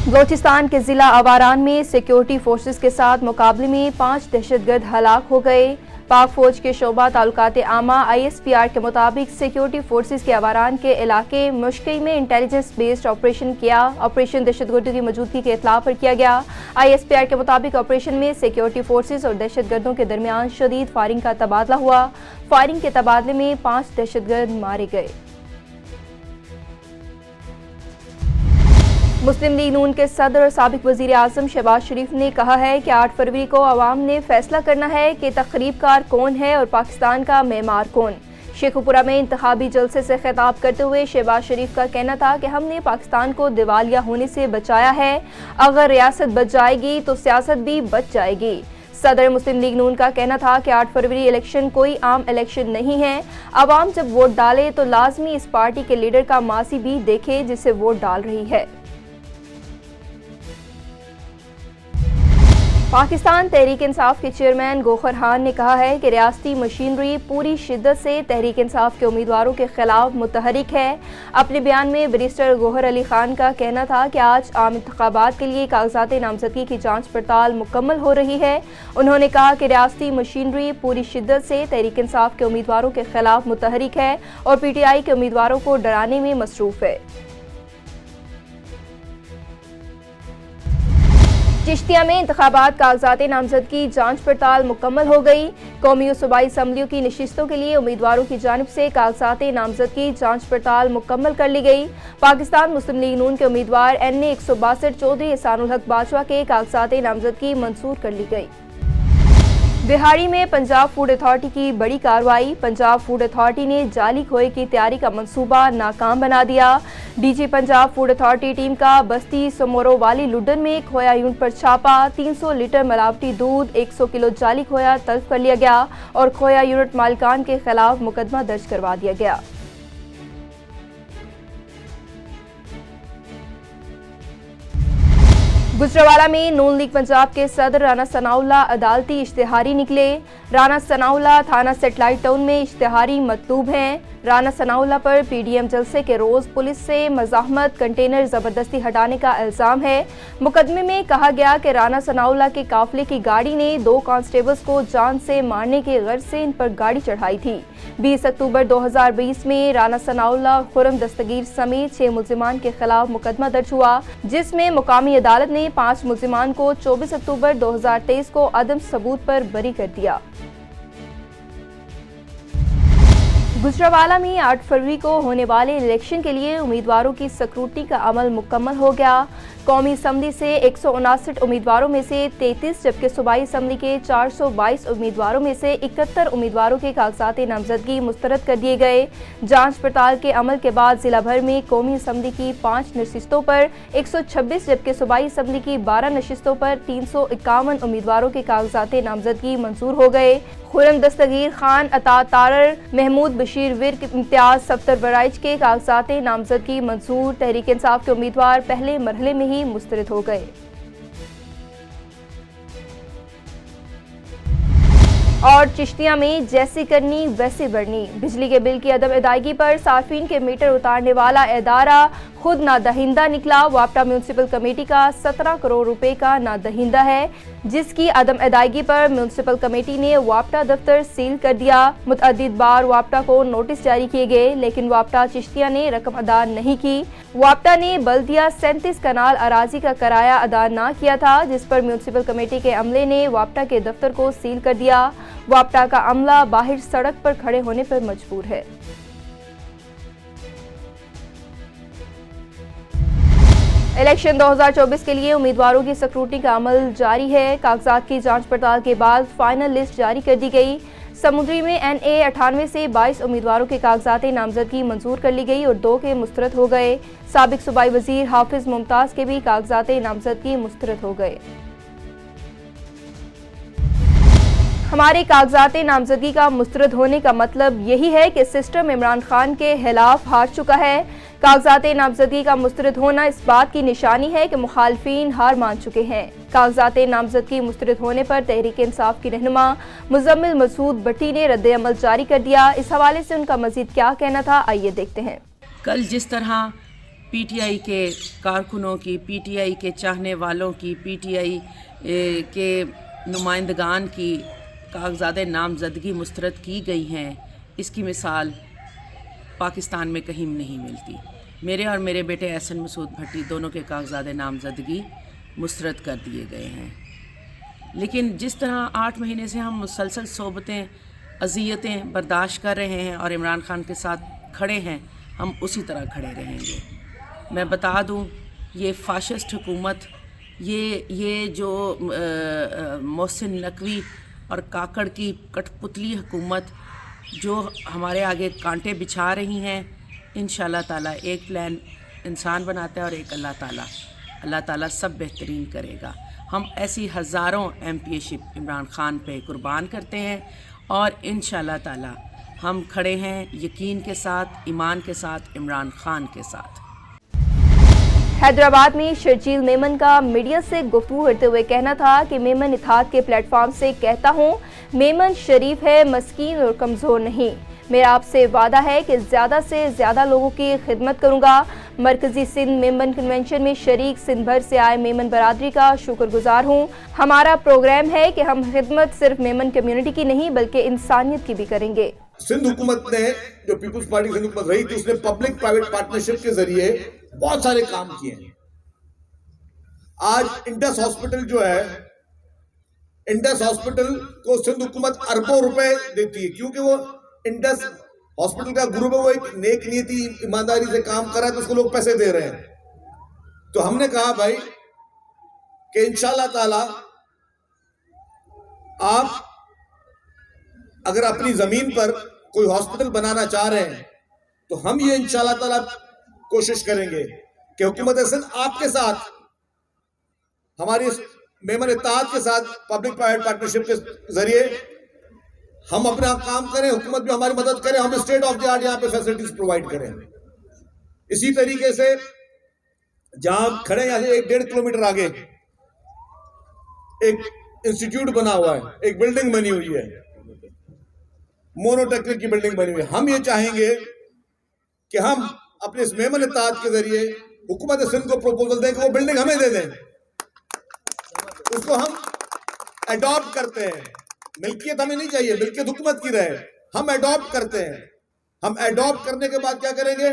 بلوچستان کے ضلع آواران میں سیکیورٹی فورسز کے ساتھ مقابلے میں 5 دہشت گرد ہلاک ہو گئے۔ پاک فوج کے شعبہ تعلقات عامہ ISPR کے مطابق سیکیورٹی فورسز کے آواران کے علاقے مشکئی میں انٹیلیجنس بیسڈ آپریشن کیا۔ آپریشن دہشت گردوں کی موجودگی کے اطلاع پر کیا گیا۔ ISPR کے مطابق آپریشن میں سیکیورٹی فورسز اور دہشت گردوں کے درمیان شدید فائرنگ کا تبادلہ ہوا۔ فائرنگ کے تبادلے میں 5 دہشت گرد مارے گئے۔ مسلم لیگ نون کے صدر اور سابق وزیر اعظم شہباز شریف نے کہا ہے کہ 8 فروری کو عوام نے فیصلہ کرنا ہے کہ تخریب کار کون ہے اور پاکستان کا معمار کون۔ شیخوپورہ میں انتخابی جلسے سے خطاب کرتے ہوئے شہباز شریف کا کہنا تھا کہ ہم نے پاکستان کو دیوالیہ ہونے سے بچایا ہے، اگر ریاست بچ جائے گی تو سیاست بھی بچ جائے گی۔ صدر مسلم لیگ نون کا کہنا تھا کہ 8 فروری الیکشن کوئی عام الیکشن نہیں ہے، عوام جب ووٹ ڈالے تو لازمی اس پارٹی کے لیڈر کا ماضی بھی دیکھے جسے ووٹ ڈال رہی ہے۔ پاکستان تحریک انصاف کے چیئرمین گوہر خان نے کہا ہے کہ ریاستی مشینری پوری شدت سے تحریک انصاف کے امیدواروں کے خلاف متحرک ہے۔ اپنے بیان میں بیرسٹر گوہر علی خان کا کہنا تھا کہ آج عام انتخابات کے لیے کاغذات نامزدگی کی جانچ پڑتال مکمل ہو رہی ہے۔ انہوں نے کہا کہ ریاستی مشینری پوری شدت سے تحریک انصاف کے امیدواروں کے خلاف متحرک ہے اور PTI کے امیدواروں کو ڈرانے میں مصروف ہے۔ چشتیہ میں انتخابات کاغذات نامزدگی جانچ پڑتال مکمل ہو گئی۔ قومی و صوبائی اسمبلیوں کی نشستوں کے لیے امیدواروں کی جانب سے کاغذات نامزدگی جانچ پڑتال مکمل کر لی گئی۔ پاکستان مسلم لیگ نون کے امیدوار NA 162 چودھری احسان الحق باجوہ کے کاغذات نامزدگی منظور کر لی گئی۔ بہاڑی میں پنجاب فوڈ اتھارٹی کی بڑی کارروائی۔ پنجاب فوڈ اتھارٹی نے جعلی کھوئے کی تیاری کا منصوبہ ناکام بنا دیا۔ DG Punjab food authority team کا بستی سمورو والی لڈن میں کھویا یونٹ پر چھاپا۔ 300 لیٹر ملاوٹی دودھ، 100 کلو جعلی کھویا تلف کر لیا گیا اور کھویا یونٹ مالکان کے خلاف مقدمہ درج کروا دیا گیا۔ گجرانوالہ میں نون لیگ پنجاب کے صدر رانا ثناء اللہ عدالتی اشتہاری نکلے۔ رانا ثناء اللہ تھانہ سیٹلائٹ ٹاؤن میں اشتہاری مطلوب ہیں۔ رانا ثناء اللہ پر PDM جلسے کے روز پولیس سے مزاحمت، کنٹینر زبردستی ہٹانے کا الزام ہے۔ مقدمے میں کہا گیا کہ رانا ثناء اللہ کے قافلے کی گاڑی نے 2 کانسٹیبلز کو جان سے مارنے کی غرض سے ان پر گاڑی چڑھائی تھی۔ 20 اکتوبر 2020 میں رانا ثناء اللہ، خرم دستگیر سمیت 6 ملزمان کے خلاف مقدمہ درج ہوا، جس میں مقامی عدالت نے 5 ملزمان کو 24 اکتوبر 2023 کو عدم ثبوت پر بری کر دیا۔ گجرانوالہ میں 8 فروری کو ہونے والے الیکشن کے لیے امیدواروں کی سکروٹنی کا عمل مکمل ہو گیا۔ قومی اسمبلی سے 159 امیدواروں میں سے 33 جبکہ صوبائی اسمبلی کے 422 امیدواروں میں سے 71 امیدواروں کے کاغذات نامزدگی مسترد کر دیے گئے۔ جانچ پڑتال کے عمل کے بعد ضلع بھر میں قومی اسمبلی کی 5 نشستوں پر 126 جبکہ صوبائی اسمبلی کی 12 نشستوں پر 351 امیدواروں کے کاغذات نامزدگی منظور ہو گئے۔ خرم دستگیر خان، عطا تارڑ، محمود بشیر ورک، امتیاز صفدر برائچ کے کاغذات نامزدگی منظور۔ تحریک انصاف کے امیدوار پہلے مرحلے میں ہی مسترد ہو گئے۔ اور چشتیہ میں جیسی کرنی ویسے بڑھنی، بجلی کے بل کی عدم ادائیگی پر صارفین کے میٹر اتارنے والا ادارہ خود نادہندہ نکلا۔ وابٹا میونسپل کمیٹی کا 17 کروڑ روپے کا نادہندہ ہے، جس کی عدم ادائیگی پر میونسپل کمیٹی نے وابٹا دفتر سیل کر دیا۔ متعدد بار وابٹا کو نوٹس جاری کیے گئے لیکن وابٹا چشتیہ نے رقم ادا نہیں کی۔ وابٹا نے بلدیہ 37 کنال اراضی کا کرایہ ادا نہ کیا تھا، جس پر میونسپل کمیٹی کے عملے نے وابٹا کے دفتر کو سیل کر دیا۔ وابٹا کا عملہ باہر سڑک پر کھڑے ہونے پر مجبور ہے۔ الیکشن 2024 کے لیے امیدواروں کی سکروٹنی کا عمل جاری ہے۔ کاغذات کی جانچ پڑتال کے بعد فائنل لسٹ جاری کر دی گئی۔ سمندری میں NA 98 سے 22 امیدواروں کے کاغذات نامزدگی منظور کر لی گئی اور 2 کے مسترد ہو گئے۔ سابق صوبائی وزیر حافظ ممتاز کے بھی کاغذات نامزدگی مسترد ہو گئے۔ ہمارے کاغذات نامزدگی کا مسترد ہونے کا مطلب یہی ہے کہ سسٹم عمران خان کے خلاف ہار چکا ہے۔ کاغذات نامزدگی کا مسترد ہونا اس بات کی نشانی ہے کہ مخالفین ہار مان چکے ہیں۔ کاغذات نامزدگی مسترد ہونے پر تحریک انصاف کی رہنما مزمل مسعود بٹی نے رد عمل جاری کر دیا۔ اس حوالے سے ان کا مزید کیا کہنا تھا، آئیے دیکھتے ہیں۔ کل جس طرح پی ٹی آئی کے کارکنوں کی، پی ٹی آئی کے چاہنے والوں کی، پی ٹی آئی کے نمائندگان کی کاغذات نامزدگی مسترد کی گئی ہیں، اس کی مثال پاکستان میں کہیں نہیں ملتی۔ میرے اور میرے بیٹے احسن مسعود بھٹی دونوں کے کاغذات نامزدگی مسترد کر دیے گئے ہیں۔ لیکن جس طرح 8 مہینے سے ہم مسلسل صحبتیں، اذیتیں برداشت کر رہے ہیں اور عمران خان کے ساتھ کھڑے ہیں، ہم اسی طرح کھڑے رہیں گے۔ میں بتا دوں، یہ فاشسٹ حکومت، یہ جو محسن نقوی اور کاکڑ کی کٹ پتلی حکومت جو ہمارے آگے کانٹے بچھا رہی ہیں، انشاءاللہ تعالیٰ ایک پلان انسان بناتا ہے اور ایک اللہ تعالیٰ سب بہترین کرے گا۔ ہم ایسی ہزاروں ایم پی اے شپ عمران خان پہ قربان کرتے ہیں اور انشاءاللہ تعالیٰ ہم کھڑے ہیں یقین کے ساتھ، ایمان کے ساتھ، عمران خان کے ساتھ۔ حیدرآباد میں شرجیل میمن کا میڈیا سے گفتگو کرتے ہوئے کہنا تھا کہ میمن اتحاد کے پلیٹ فارم سے کہتا ہوں، میمن شریف ہے، مسکین اور کمزور نہیں۔ میرا آپ سے وعدہ ہے کہ زیادہ سے زیادہ لوگوں کی خدمت کروں گا۔ مرکزی سندھ میمن کنونشن میں شریک سندھ بھر سے آئے میمن برادری کا شکر گزار ہوں۔ ہمارا پروگرام ہے کہ ہم خدمت صرف میمن کمیونٹی کی نہیں بلکہ انسانیت کی بھی کریں گے۔ سندھ حکومت نے، جو پیپلز پارٹی سندھ حکومت رہی تھی، اس نے پبلک پرائیویٹ پارٹنرشپ کے ذریعے بہت سارے کام کیے ہیں۔ آج انڈس ہاسپٹل جو ہے، انڈس ہاسپٹل کو سندھ حکومت اربوں روپے دیتی ہے، کیونکہ وہ انڈس ہاسپٹل کا گروپ ہے، وہ ایک نیک نیتی ایمانداری سے کام کر رہا ہے، تو اس کو لوگ پیسے دے رہے ہیں۔ تو ہم نے کہا بھائی کہ انشاءاللہ تعالی آپ اگر اپنی زمین پر کوئی ہاسپٹل بنانا چاہ رہے ہیں تو ہم یہ انشاءاللہ تعالی کوشش کریں گے کہ حکومت سندھ آپ کے ساتھ، ہماری میمن اتحاد کے ساتھ پبلک پرائیویٹ پارٹنرشپ کے ذریعے ہم اپنا کام کریں، حکومت بھی ہماری مدد کرے، ہم اسٹیٹ آف دی آرٹ یہاں پہ فیسلٹیز پرووائڈ کریں۔ اسی طریقے سے جہاں کھڑے یہاں سے 1.5 کلومیٹر آگے ایک انسٹیٹیوٹ بنا ہوا ہے، ایک بلڈنگ بنی ہوئی ہے، مونو ٹیکنیک کی بلڈنگ بنی ہوئی ہے۔ ہم یہ چاہیں گے کہ ہم اپنے اس میمن اتحاد کے ذریعے حکومت سندھ کو پروپوزل دیں کہ وہ بلڈنگ ہمیں دے دیں، اس کو ہم ایڈاپٹ کرتے ہیں۔ ملکیت ہمیں نہیں چاہیے، ملکیت حکومت کی رہے، ہم ایڈاپٹ کرتے ہیں۔ ہم ایڈاپٹ کرنے کے بعد کیا کریں گے؟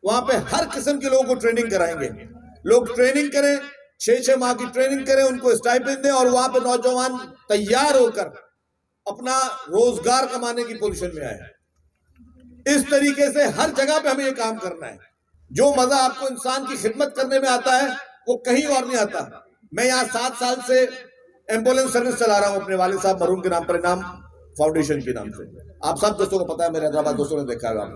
وہاں پہ ہر قسم کے لوگوں کو ٹریننگ کرائیں گے، لوگ ٹریننگ کریں، 6 ماہ کی ٹریننگ کریں، ان کو اسٹائپنڈ دیں، اور وہاں پہ نوجوان تیار ہو کر اپنا روزگار کمانے کی پوزیشن میں آئے۔ اس طریقے سے ہر جگہ پہ ہمیں یہ کام کرنا ہے۔ جو مزہ آپ کو انسان کی خدمت کرنے میں آتا ہے وہ کہیں اور نہیں آتا۔ میں یہاں 7 سال سے ایمبولینس سروس چلا رہا ہوں اپنے والد صاحب مرحوم کے نام پر، انعام فاؤنڈیشن کے نام سے۔ آپ سب دوستوں کو پتا ہے، میرے حیدرآباد دوستوں نے دیکھا ہے، آپ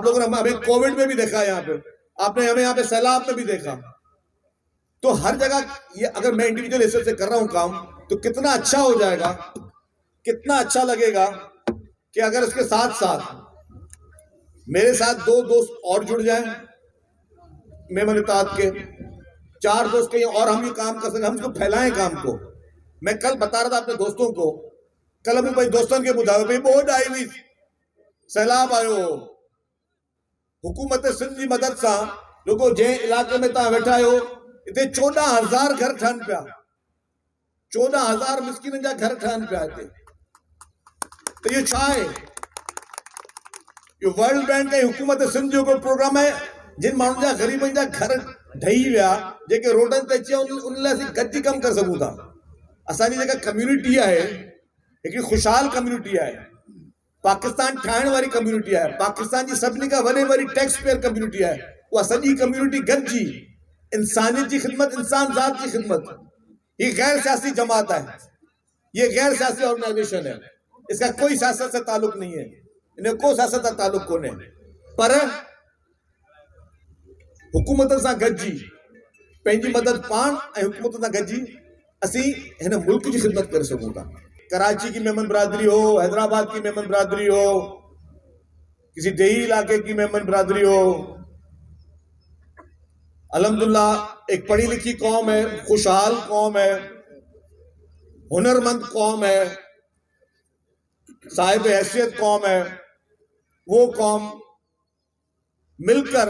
لوگوں نے ہمیں کووڈ میں بھی دیکھا ہے، یہاں پہ آپ نے ہمیں یہاں پہ سیلاب میں بھی دیکھا۔ تو ہر جگہ یہ اگر میں انڈیویجول حیثیت سے کر رہا ہوں کام، تو کتنا اچھا ہو جائے گا، کتنا اچھا لگے گا کہ اگر اس کے ساتھ ساتھ میرے ساتھ 2 دوست اور جڑ جائیں میمن اتحاد کے، 4 دوست کہیں اور ہم یہ کام کر سکیں، ہم اس کو پھیلائیں کام کو۔ میں کل بتا رہا تھا اپنے دوستوں کو، کل ہمیں بھائی دوستان کے مطابق بھائی بہت آئی ہوئی سیلاب آئے ہو، حکومت سندھ کی مدد سے لوگوں جے علاقے میں تا بیٹھا ہو، اتنے 14,000 گھر ٹھان پیا، 14,000 مسکین جا گھر ٹھان پیا تھے۔ تو یہ چھا ہے، یہ ورلڈ بینک کا حکومت سندھ جو کوئی پروگرام ہے، جن مانو جا غریبن جا گھر ڈھائی ویا، جے کہ روڈن تے چیا ان لئے سے گھٹی کم کر سکوں تھا۔ اسانی جگہ کمیونٹی ہے، ایک خوشحال کمیونٹی ہے، پاکستان ٹھائن والی کمیونٹی ہے، پاکستان جی سبنی کا وڈے وڈی ٹیکس پیئر کمیونٹی ہے، وہ سجی کمیونٹی گڈجی انسانیت کی خدمت، انسان ذات کی خدمت۔ یہ غیر سیاسی جماعت ہے، یہ غیر سیاسی آرگنائزیشن ہے، اس کا کوئی سیاست سے تعلق نہیں ہے، انہیں کوئی سیاست سے تعلق کو نہیں، پر حکومت سا گڈجی پہنجی مدد پان حکومت سا گڈجی اسی ہن ملک کی خدمت کر سکوں تھا۔ کراچی کی میمن برادری ہو، حیدرآباد کی میمن برادری ہو، کسی دیہی علاقے کی میمن برادری ہو، الحمدللہ ایک پڑھی لکھی قوم ہے، خوشحال قوم ہے، ہنرمند قوم ہے، صاحب حیثیت قوم ہے، وہ قوم مل کر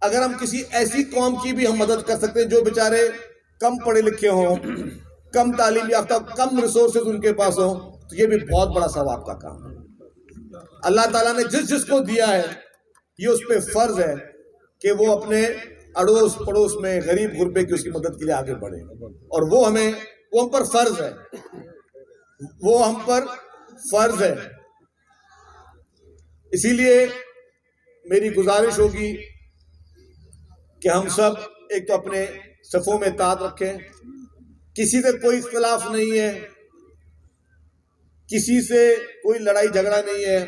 اگر ہم کسی ایسی قوم کی بھی ہم مدد کر سکتے ہیں جو بیچارے کم پڑھے لکھے ہوں، کم تعلیم یافتہ، کم ریسورسز ان کے پاس ہوں، تو یہ بھی بہت بڑا ثواب کا کام ہے۔ اللہ تعالیٰ نے جس جس کو دیا ہے یہ اس پہ فرض ہے کہ وہ اپنے اڑوس پڑوس میں غریب غربے کی اس کی مدد کے لیے آگے بڑھے، اور وہ ہم پر فرض ہے، وہ ہم پر فرض ہے۔ اسی لیے میری گزارش ہوگی کہ ہم سب ایک تو اپنے صفوں میں اتحاد رکھیں، کسی سے کوئی اختلاف نہیں ہے، کسی سے کوئی لڑائی جھگڑا نہیں ہے،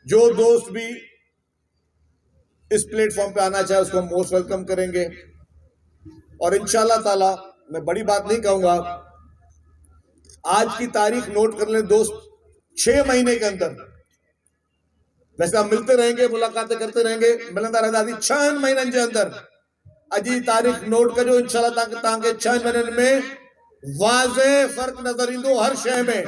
جو دوست بھی اس پلیٹ فارم پہ آنا چاہے اس کو ہم موسٹ ویلکم کریں گے، اور انشاءاللہ تعالی میں بڑی بات نہیں کہوں گا، آج کی تاریخ نوٹ کر لیں دوست، 6 مہینے کے اندر، ویسے ہم ملتے رہیں گے، ملاقاتیں کرتے رہیں گے، ملندہ رہتا دی 6 مہینے کے اندر اجی تاریخ نوٹ کرو انشاءاللہ تاکہ 6 مہینے میں واضح فرق نظر اندو ہر شے میں۔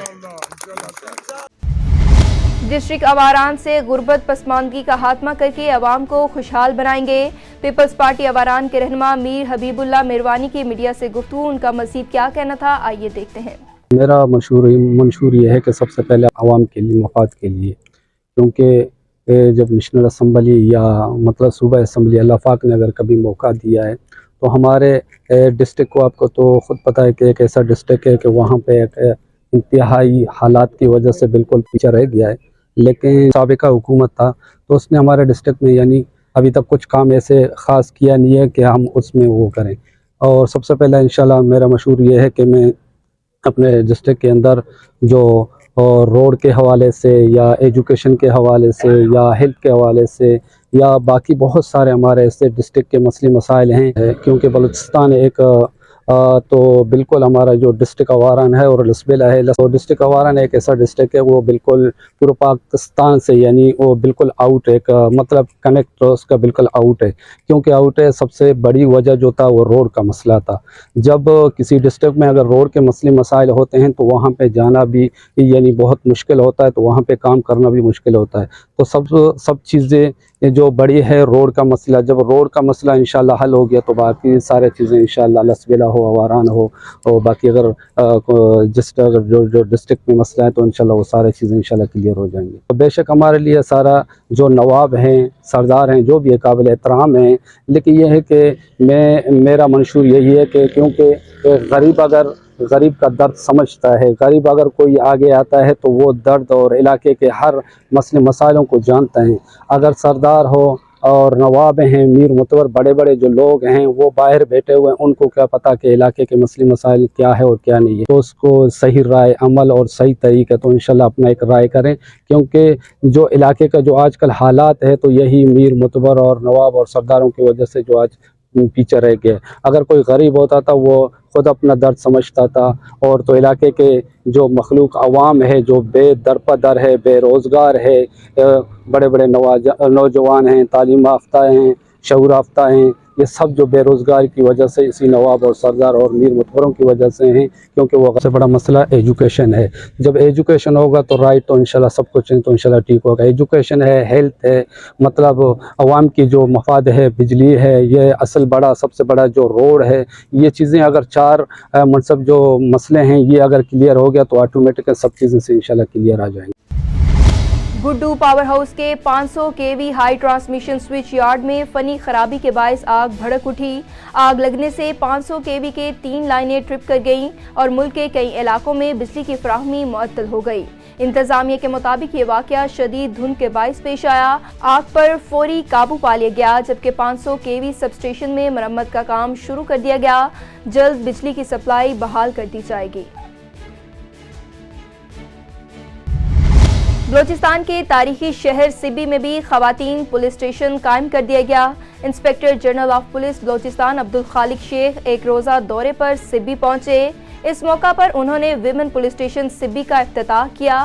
ڈسٹرکٹ اواران سے غربت پسماندگی کا خاتمہ کر کے عوام کو خوشحال بنائیں گے۔ پیپلز پارٹی اواران کے رہنما میر حبیب اللہ میروانی کی میڈیا سے گفتگو، ان کا مزید کیا کہنا تھا، آئیے دیکھتے ہیں۔ میرا منشور یہ ہے کہ سب سے پہلے عوام کے لیے، مفاد کے لیے، کیونکہ جب نیشنل اسمبلی یا مطلب صوبہ اسمبلی اللہ پاک نے اگر کبھی موقع دیا ہے تو ہمارے ڈسٹرکٹ کو، آپ کو تو خود پتہ ہے کہ ایک ایسا ڈسٹرکٹ ہے کہ وہاں پہ ایک انتہائی حالات کی وجہ سے بالکل پیچھے رہ گیا ہے، لیکن سابقہ حکومت تھا تو اس نے ہمارے ڈسٹرکٹ میں یعنی ابھی تک کچھ کام ایسے خاص کیا نہیں ہے کہ ہم اس میں وہ کریں۔ اور سب سے پہلے انشاءاللہ میرا مشہور یہ ہے کہ میں اپنے ڈسٹرکٹ کے اندر جو روڈ کے حوالے سے یا ایجوکیشن کے حوالے سے یا ہیلتھ کے حوالے سے یا باقی بہت سارے ہمارے ایسے ڈسٹرکٹ کے مسئلے مسائل ہیں، کیونکہ بلوچستان ایک تو بالکل ہمارا جو ڈسٹرکٹ اواران ہے اور لسبیلا ہے، ڈسٹرکٹ اواران ایک ایسا ڈسٹرکٹ ہے وہ بالکل پورے پاکستان سے یعنی وہ بالکل آؤٹ ہے، مطلب کنیکٹ اس کا بالکل آؤٹ ہے، کیونکہ آؤٹ ہے۔ سب سے بڑی وجہ جو تھا وہ روڈ کا مسئلہ تھا۔ جب کسی ڈسٹرکٹ میں اگر روڈ کے مسئلے مسائل ہوتے ہیں تو وہاں پہ جانا بھی یعنی بہت مشکل ہوتا ہے، تو وہاں پہ کام کرنا بھی مشکل ہوتا ہے۔ تو سب چیزیں جو بڑی ہے روڈ کا مسئلہ، جب روڈ کا مسئلہ انشاءاللہ حل ہو گیا تو باقی سارے چیزیں انشاءاللہ لسبیلا ہو، اواران ہو، اور باقی اگر جو ڈسٹرکٹ میں مسئلہ ہے تو انشاءاللہ وہ سارے چیزیں انشاءاللہ کلیئر ہو جائیں گے۔ تو بے شک ہمارے لیے سارا جو نواب ہیں، سردار ہیں، جو بھی قابل احترام ہیں، لیکن یہ ہے کہ میرا منشور یہی ہے کہ کیونکہ غریب کا درد سمجھتا ہے، غریب اگر کوئی آگے آتا ہے تو وہ درد اور علاقے کے ہر مسئلے مسائلوں کو جانتا ہے۔ اگر سردار ہو اور نواب ہیں، میر متور، بڑے بڑے جو لوگ ہیں وہ باہر بیٹھے ہوئے ہیں، ان کو کیا پتہ کہ علاقے کے مسئلے مسائل کیا ہے اور کیا نہیں ہے، تو اس کو صحیح رائے عمل اور صحیح طریقہ تو انشاءاللہ اپنا ایک رائے کریں، کیونکہ جو علاقے کا جو آج کل حالات ہے تو یہی میر متور اور نواب اور سرداروں کی وجہ سے جو آج پیچھے رہ گئے۔ اگر کوئی غریب ہوتا تھا وہ خود اپنا درد سمجھتا تھا، اور تو علاقے کے جو مخلوق عوام ہے جو بے درپدر ہے، بے روزگار ہے، بڑے بڑے نوجوان ہیں، تعلیم یافتہ ہیں، شعور یافتہ ہیں، یہ سب جو بے روزگاری کی وجہ سے اسی نواب اور سردار اور میر متوروں کی وجہ سے ہیں، کیونکہ وہ سب سے بڑا مسئلہ ایجوکیشن ہے۔ جب ایجوکیشن ہوگا تو رائٹ تو انشاءاللہ سب کچھ تو انشاءاللہ ٹھیک ہوگا۔ ایجوکیشن ہے، ہیلتھ ہے، مطلب عوام کی جو مفاد ہے، بجلی ہے، یہ اصل بڑا سب سے بڑا جو روڈ ہے، یہ چیزیں اگر 4 منصب جو مسئلے ہیں یہ اگر کلیئر ہو گیا تو آٹومیٹک سب چیزیں سے انشاءاللہ کلیئر آ جائیں گے۔ گڈو پاور ہاؤس کے 500 kV high transmission switch yard میں فنی خرابی کے باعث آگ بھڑک اٹھی۔ آگ لگنے سے 500 kV کے 3 لائنیں ٹرپ کر گئیں اور ملک کے کئی علاقوں میں بجلی کی فراہمی معطل ہو گئی۔ انتظامیہ کے مطابق یہ واقعہ شدید دھند کے باعث پیش آیا۔ آگ پر فوری قابو پا لیا گیا، جبکہ 500 kV سب اسٹیشن میں مرمت کا کام شروع کر دیا گیا۔ جلد بجلی کی سپلائی بحال کر دی جائے گی۔ بلوچستان کے تاریخی شہر سبی میں بھی خواتین پولیس اسٹیشن قائم کر دیا گیا۔ Inspector general of police Balochistan Abdul Khaliq Sheikh ایک روزہ دورے پر سبی پہنچے۔ اس موقع پر انہوں نے ویمن پولیس اسٹیشن سبی کا افتتاح کیا